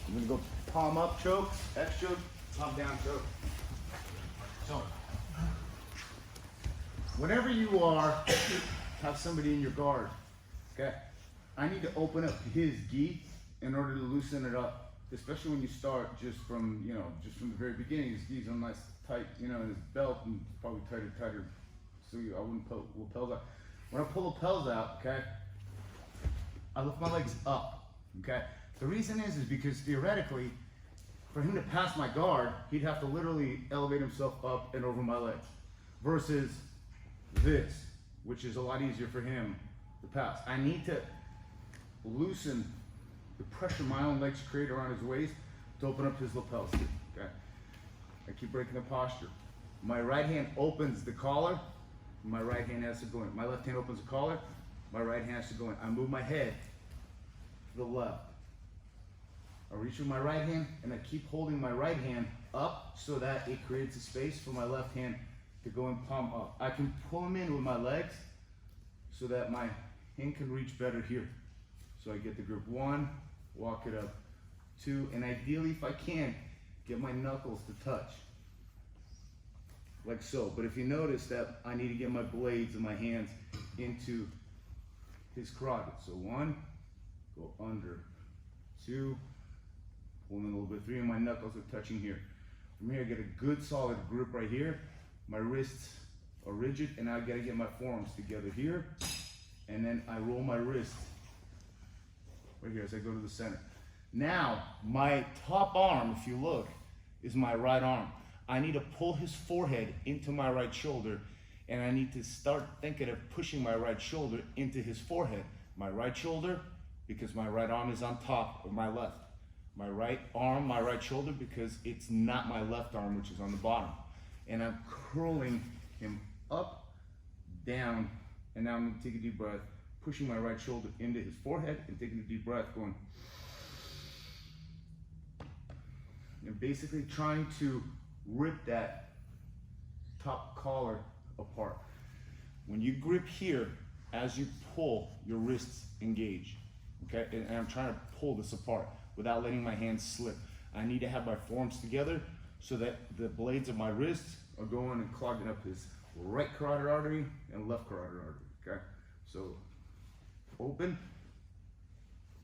I'm gonna go palm up choke, X choke, palm down choke. So, whenever you have somebody in your guard, okay, I need to open up his gi in order to loosen it up, especially when you start just from the very beginning. His gi's are nice tight, and his belt and probably tighter, so I wouldn't pull lapels out. When I pull lapels out, okay, I lift my legs up, okay? The reason is because theoretically, for him to pass my guard, he'd have to literally elevate himself up and over my legs, versus this, which is a lot easier for him to pass. I need to loosen the pressure my own legs create around his waist to open up his lapels, okay? I keep breaking the posture. My right hand opens the collar, my right hand has to go in. My left hand opens the collar, my right hand has to go in. I move my head to the left. I reach with my right hand and I keep holding my right hand up so that it creates a space for my left hand to go in palm up. I can pull him in with my legs so that my hand can reach better here. So I get the grip 1, walk it up 2, and ideally if I can, get my knuckles to touch. Like so. But if you notice that I need to get my blades of my hands into his carotid. So 1, go under, 2, pull in a little bit, 3, and my knuckles are touching here. From here I get a good solid grip right here. My wrists are rigid, and I gotta get my forearms together here. And then I roll my wrist right here as I go to the center. Now, my top arm, if you look, is my right arm. I need to pull his forehead into my right shoulder, and I need to start thinking of pushing my right shoulder into his forehead. My right shoulder, because my right arm is on top of my left. My right arm, my right shoulder, because it's not my left arm, which is on the bottom. And I'm curling him up, down, and now I'm gonna take a deep breath, pushing my right shoulder into his forehead and taking a deep breath, going. And basically trying to rip that top collar apart. When you grip here, as you pull, your wrists engage, okay? And I'm trying to pull this apart without letting my hands slip. I need to have my forearms together so that the blades of my wrists are going and clogging up his right carotid artery and left carotid artery, okay? So, open,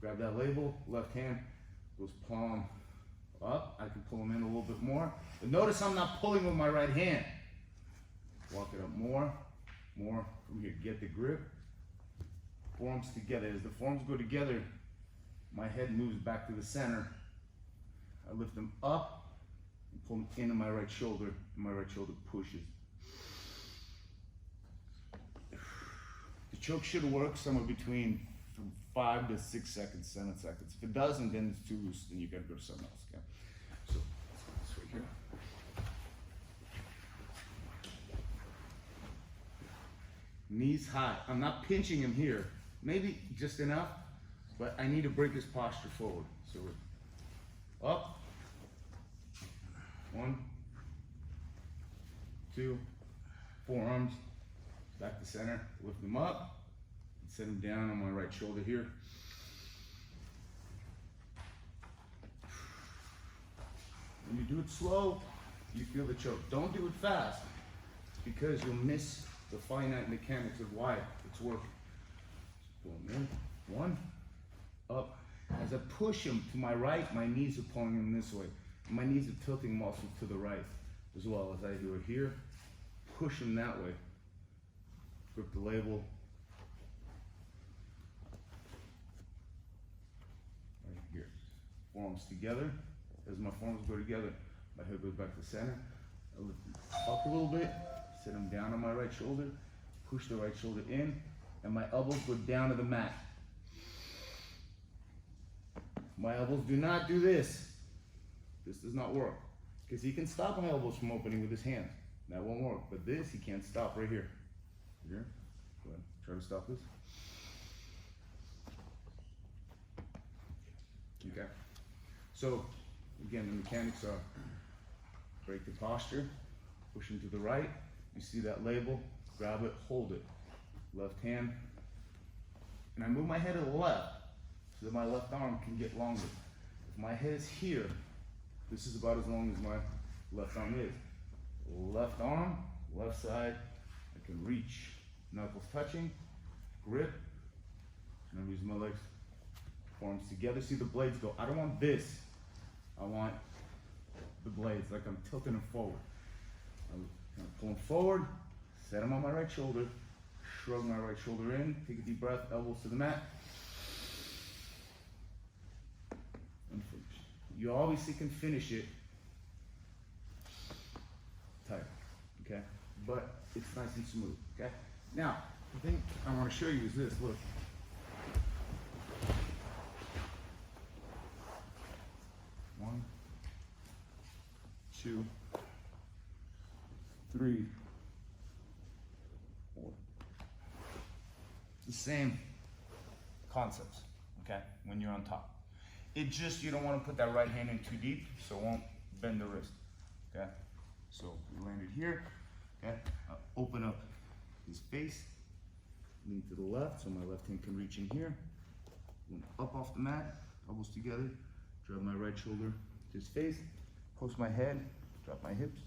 grab that label, left hand goes palm up. I can pull them in a little bit more. But notice I'm not pulling with my right hand. Walk it up more from here. Get the grip. Forearms together. As the forearms go together, my head moves back to the center. I lift them up and pull them into my right shoulder, and my right shoulder pushes. The choke should work somewhere between 5 to 6 seconds, 7 seconds. If it doesn't, then it's too loose, then you gotta go to something else, okay? So, let's go this way here. Knees high. I'm not pinching him here. Maybe just enough, but I need to break his posture forward. So we're up. 1, 2, forearms, back to center, lift them up. Set him down on my right shoulder here. When you do it slow, you feel the choke. Don't do it fast, because you'll miss the finite mechanics of why it's working. Pull him in. 1, up. As I push him to my right, my knees are pulling him this way. And my knees are tilting muscles to the right, as well as I do it here. Push him that way. Grip the label. Here, forearms together. As my forearms go together, my head goes back to center. I lift him up a little bit, set him down on my right shoulder, push the right shoulder in, and my elbows go down to the mat. My elbows do not do this. This does not work, because he can stop my elbows from opening with his hands. That won't work, but this he can't stop right here. Here, go ahead, try to stop this. Okay, so again, the mechanics are break the posture, push him to the right. You see that label, grab it, hold it. Left hand, and I move my head to the left so that my left arm can get longer. If my head is here, this is about as long as my left arm is. Left arm, left side, I can reach. Knuckles touching, grip, and I'm using my legs, forearms together. See the blades go. I don't want this. I want the blades, like I'm tilting them forward. I'm kind of pulling forward, set them on my right shoulder, shrug my right shoulder in, take a deep breath, elbows to the mat, and finish. You obviously can finish it tight, okay? But it's nice and smooth, okay? Now, the thing I want to show you is this, look. One, two, three, four. The same concepts, okay, when you're on top. It just, you don't want to put that right hand in too deep, so it won't bend the wrist, okay? So we landed here, okay? Open up his face, lean to the left, so my left hand can reach in here. Up off the mat, elbows together, drop my right shoulder to his face, post my head, drop my hips,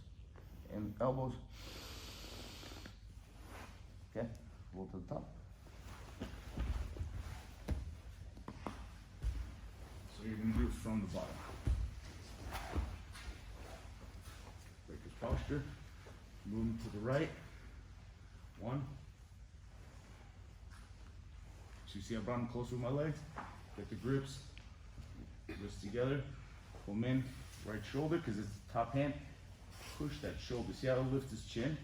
and elbows. Okay, roll to the top. So you're gonna do it from the bottom. Break his posture, move to the right. One. So you see I brought him closer with my legs. Get the grips, wrists together, pull him in, right shoulder, because it's the top hand. Push that shoulder. See how it lifts his chin?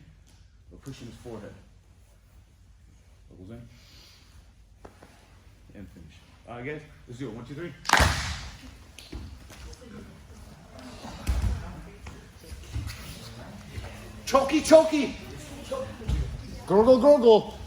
We're pushing his forehead. Elbows in. And finish. All right, guys, let's do it. 1, 2, 3. Chokey, chokey. Gurgle, gurgle.